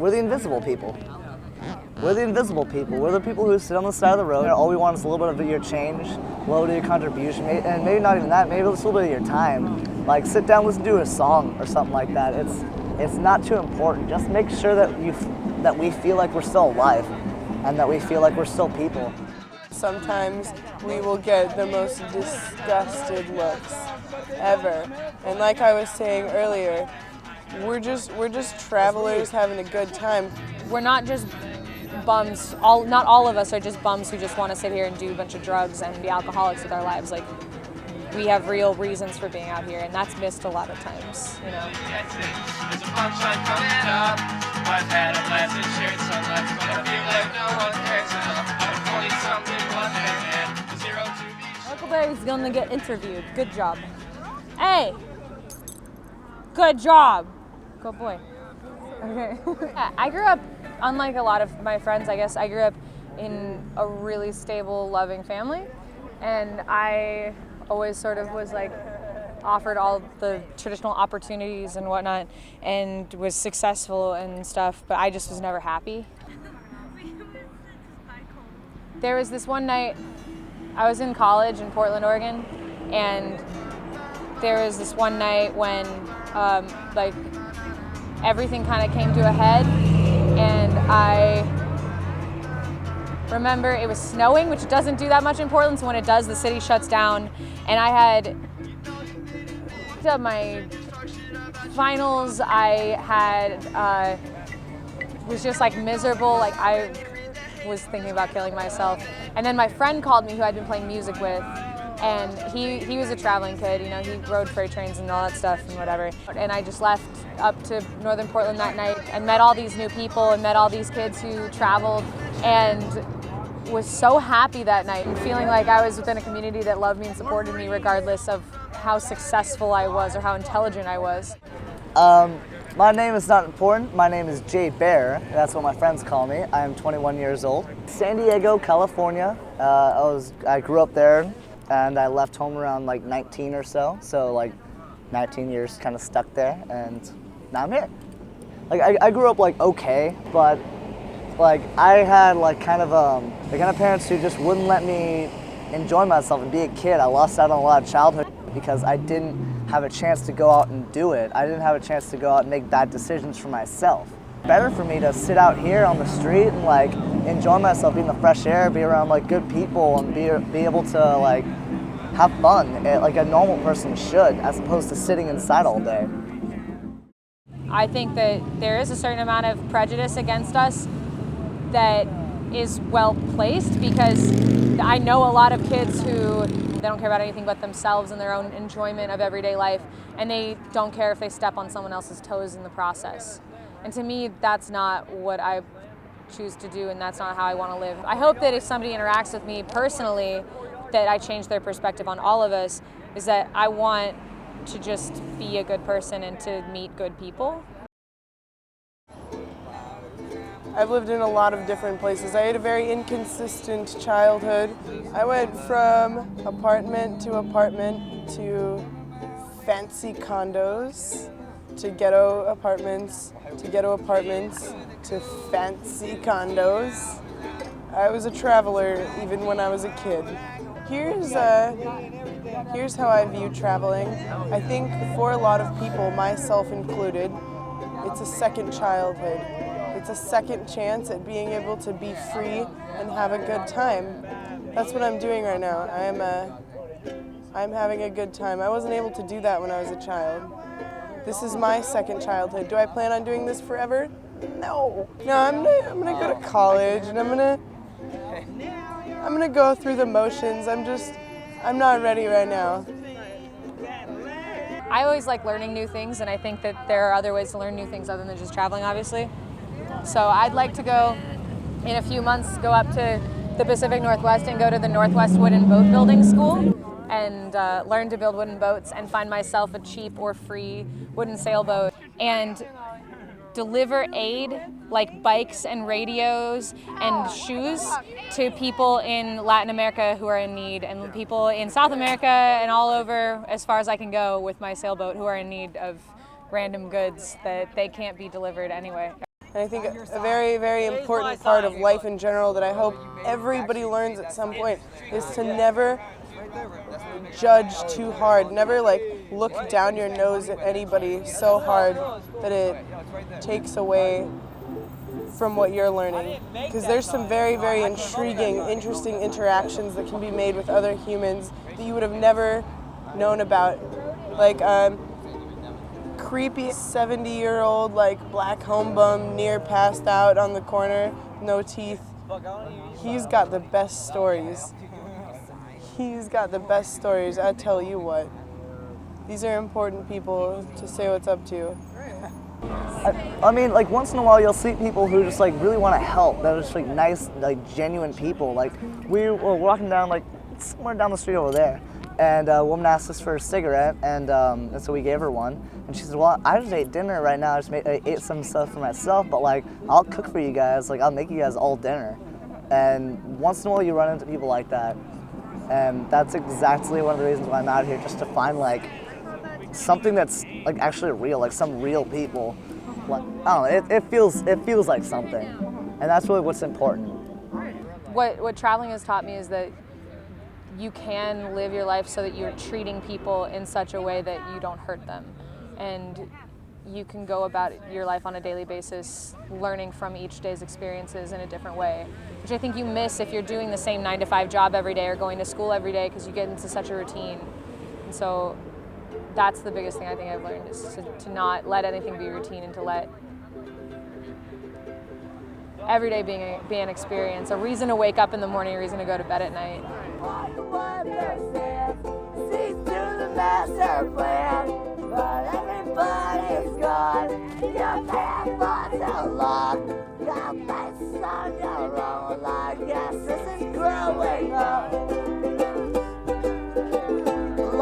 we're the invisible people. We're the invisible people. We're the people who sit on the side of the road. All we want is a little bit of your change, a little bit of your contribution, and maybe not even that, maybe just a little bit of your time. Like sit down, listen to a song or something like that. It's not too important. Just make sure that we feel like we're still alive and that we feel like we're still people. Sometimes we will get the most disgusted looks ever. And like I was saying earlier, we're just travelers having a good time. We're not just bums. Not all of us are just bums who just want to sit here and do a bunch of drugs and be alcoholics with our lives. Like, we have real reasons for being out here, and that's missed a lot of times, you know. Uncle Barry's gonna get interviewed. Good job. Hey! Good job! Good boy. Okay. I grew up, unlike a lot of my friends, I guess, I grew up in a really stable, loving family, and I always sort of was like offered all the traditional opportunities and whatnot and was successful and stuff, but I just was never happy. There was this one night, I was in college in Portland, Oregon, and there was this one night when like everything kind of came to a head, and I remember it was snowing, which doesn't do that much in Portland, so when it does, the city shuts down, and I had picked up my finals. I had was just like miserable, like I was thinking about killing myself. And then my friend called me, who I'd been playing music with, and he was a traveling kid, you know, he rode freight trains and all that stuff and whatever. And I just left up to northern Portland that night and met all these new people and met all these kids who traveled, and was so happy that night and feeling like I was within a community that loved me and supported me regardless of how successful I was or how intelligent I was. My name is not important. My name is Jay Bear. That's what my friends call me. I am 21 years old. San Diego, California. I grew up there, and I left home around like 19 or so. So like 19 years kind of stuck there, and now I'm here. Like I grew up like okay, but like I had like kind of the kind of parents who just wouldn't let me enjoy myself and be a kid. I lost out on a lot of childhood because I didn't have a chance to go out and do it. I didn't have a chance to go out and make bad decisions for myself. Better for me to sit out here on the street and like enjoy myself, be in the fresh air, be around like good people, and be able to like have fun like a normal person should, as opposed to sitting inside all day. I think that there is a certain amount of prejudice against us that is well placed, because I know a lot of kids who they don't care about anything but themselves and their own enjoyment of everyday life, and they don't care if they step on someone else's toes in the process. And to me, that's not what I choose to do, and that's not how I want to live. I hope that if somebody interacts with me personally, that I change their perspective on all of us, is that I want to just be a good person and to meet good people. I've lived in a lot of different places. I had a very inconsistent childhood. I went from apartment to fancy condos, to ghetto apartments to fancy condos. I was a traveler even when I was a kid. Here's how I view traveling. I think for a lot of people, myself included, it's a second childhood. It's a second chance at being able to be free and have a good time. That's what I'm doing right now. I'm having a good time. I wasn't able to do that when I was a child. This is my second childhood. Do I plan on doing this forever? No. No, I'm gonna go to college, and I'm gonna go through the motions. I'm not ready right now. I always like learning new things, and I think that there are other ways to learn new things other than just traveling, obviously. So I'd like to go, in a few months, go up to the Pacific Northwest and go to the Northwest Wooden Boat Building School and learn to build wooden boats and find myself a cheap or free wooden sailboat and deliver aid like bikes and radios and shoes to people in Latin America who are in need, and people in South America and all over as far as I can go with my sailboat who are in need of random goods that they can't be delivered anyway. And I think a very, very important part of life in general that I hope everybody learns at some point is to never judge too hard, never like look down your nose at anybody so hard that it takes away from what you're learning. Because there's some very, very intriguing, interesting interactions that can be made with other humans that you would have never known about. Like creepy 70-year-old like black home bum near passed out on the corner, no teeth. He's got the best stories. He's got the best stories, I tell you what. These are important people to say what's up to. I mean, like once in a while you'll see people who just like really want to help. They're just like nice, like genuine people. Like we were walking down like somewhere down the street over there, and a woman asked us for a cigarette, and so we gave her one. And she said, "Well, I just ate dinner right now. I ate some stuff for myself, but like I'll cook for you guys. Like I'll make you guys all dinner." And once in a while you run into people like that, and that's exactly one of the reasons why I'm out here, just to find like something that's like actually real, like some real people. Like, I don't know, it feels like something, and that's really what's important. What traveling has taught me is that you can live your life so that you're treating people in such a way that you don't hurt them, and you can go about your life on a daily basis learning from each day's experiences in a different way, which I think you miss if you're doing the same 9-to-5 job every day or going to school every day, because you get into such a routine. And so that's the biggest thing I think I've learned, is to not let anything be routine, and to let every day be an experience, a reason to wake up in the morning, a reason to go to bed at night. See through the master plan, but everybody's gone. You're paying for so long. You're based on your own. I guess this is growing up.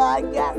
I guess